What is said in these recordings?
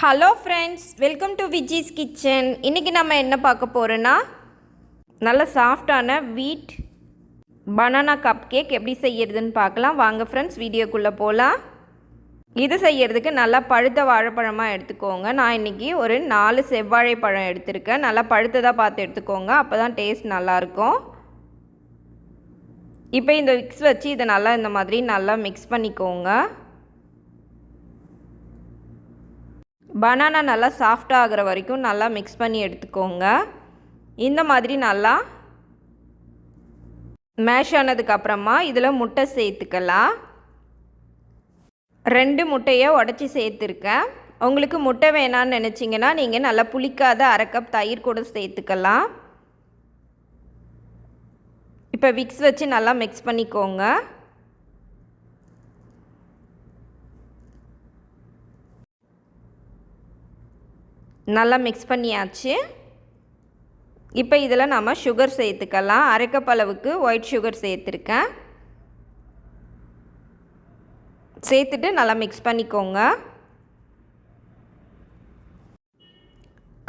Hello friends, welcome to Viji's kitchen. இன்றைக்கி நம்ம என்ன பார்க்க போகிறோன்னா, நல்ல சாஃப்டான வீட் பனானா கப் கேக் எப்படி செய்யறதுன்னு பார்க்கலாம். வாங்க ஃப்ரெண்ட்ஸ், வீடியோக்குள்ளே போகலாம். இது செய்யறதுக்கு நல்லா பழுத்த வாழைப்பழமாக எடுத்துக்கோங்க. நான் இன்றைக்கி ஒரு 4 செவ்வாழைப்பழம் எடுத்திருக்கேன். நல்லா பழுத்ததாக பார்த்து எடுத்துக்கோங்க, அப்போ தான் டேஸ்ட் நல்லாயிருக்கும். இப்போ இந்த விக்ஸ் வச்சு இதை நல்லா இந்த மாதிரி நல்லா மிக்ஸ் பண்ணிக்கோங்க. பனானா நல்லா சாஃப்டாக ஆகிற வரைக்கும் நல்லா மிக்ஸ் பண்ணி எடுத்துக்கோங்க. இந்த மாதிரி நல்லா மேஷ் ஆனதுக்கப்புறமா இதில் முட்டை சேர்த்துக்கலாம். 2 முட்டையை உடச்சி சேர்த்துருக்கேன். உங்களுக்கு முட்டை வேணான்னு நினச்சிங்கன்னா நீங்கள் நல்லா புளிக்காத 1/2 கப் தயிர் கூட சேர்த்துக்கலாம். இப்போ விக்ஸ் வச்சு நல்லா மிக்ஸ் பண்ணிக்கோங்க. நல்லா மிக்ஸ் பண்ணியாச்சு. இப்போ இதில் நம்ம சுகர் சேர்த்துக்கலாம். 1/2 கப் அளவுக்கு ஒயிட் சுகர் சேர்த்துருக்கேன். சேர்த்துட்டு நல்லா மிக்ஸ் பண்ணிக்கோங்க.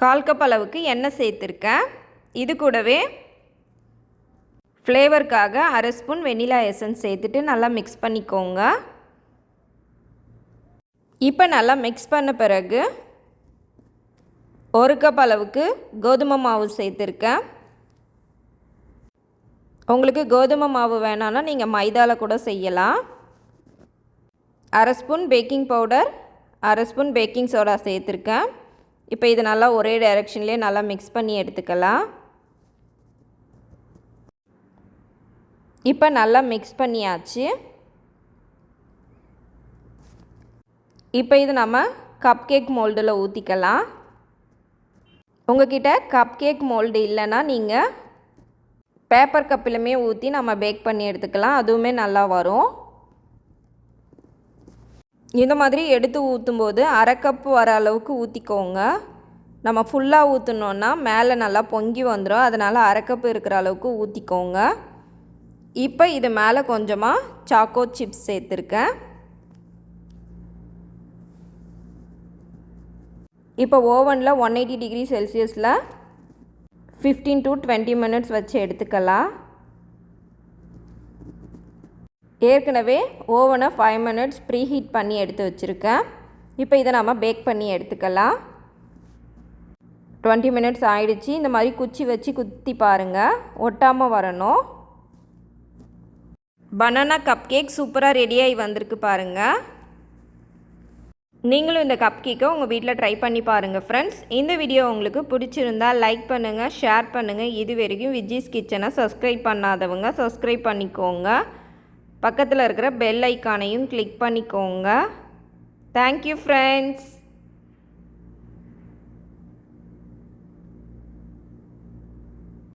1/4 கப் அளவுக்கு எண்ணெய் சேர்த்துருக்கேன். இது கூடவே ஃப்ளேவருக்காக 1/2 ஸ்பூன் வெனிலா எசன்ஸ் சேர்த்துட்டு நல்லா மிக்ஸ் பண்ணிக்கோங்க. இப்போ நல்லா மிக்ஸ் பண்ண பிறகு 1 கப் அளவுக்கு கோதுமை மாவு சேர்த்துருக்கேன். உங்களுக்கு கோதுமை மாவு வேணான்னா நீங்கள் மைதாவில் கூட செய்யலாம். 1/2 spoon baking powder, 1/2 spoon baking soda சேர்த்துருக்கேன். இப்போ இது நல்லா ஒரே டைரெக்ஷன்லேயே நல்லா மிக்ஸ் பண்ணி எடுத்துக்கலாம். இப்போ நல்லா மிக்ஸ் பண்ணியாச்சு. இப்போ இது நம்ம கப் கேக் மோல்டில் ஊற்றிக்கலாம். உங்கள்கிட்ட கப் கேக் மோல்டு இல்லைன்னா நீங்கள் பேப்பர் கப்பிலுமே ஊற்றி நம்ம பேக் பண்ணி எடுத்துக்கலாம், அதுவுமே நல்லா வரும். இந்த மாதிரி எடுத்து ஊற்றும்போது 1/2 கப் வர அளவுக்கு ஊற்றிக்கோங்க. நம்ம ஃபுல்லாக ஊற்றினோன்னா மேலே நல்லா பொங்கி வந்துடும், அதனால் 1/2 கப் இருக்கிற அளவுக்கு ஊற்றிக்கோங்க. இப்போ இது மேலே கொஞ்சமாக சாக்கோ சிப்ஸ் சேர்த்துருக்கேன். இப்போ ஓவனில் 180 டிகிரி செல்சியஸில் 15 to 20 மினிட்ஸ் வச்சு எடுத்துக்கலாம். ஏற்கனவே ஓவனை 5 மினிட்ஸ் ப்ரீ ஹீட் பண்ணி எடுத்து வச்சுருக்கேன். இப்போ இதை நம்ம பேக் பண்ணி எடுத்துக்கலாம். 20 மினிட்ஸ் ஆயிடுச்சு. இந்த மாதிரி குச்சி வச்சு குத்தி பாருங்கள், ஒட்டாமல் வரணும். பனானா கப் கேக் சூப்பராக ரெடியாகி வந்திருக்கு பாருங்கள். நீங்களும் இந்த கப் கேக்கை உங்கள் வீட்டில் ட்ரை பண்ணி பாருங்கள் ஃப்ரெண்ட்ஸ். இந்த வீடியோ உங்களுக்கு பிடிச்சிருந்தால் லைக் பண்ணுங்கள், ஷேர் பண்ணுங்கள். இது வரைக்கும் விஜிஸ் கிச்சனை சப்ஸ்கிரைப் பண்ணாதவங்க சப்ஸ்கிரைப் பண்ணிக்கோங்க. பக்கத்தில் இருக்கிற பெல் ஐக்கானையும் கிளிக் பண்ணிக்கோங்க. Thank you friends.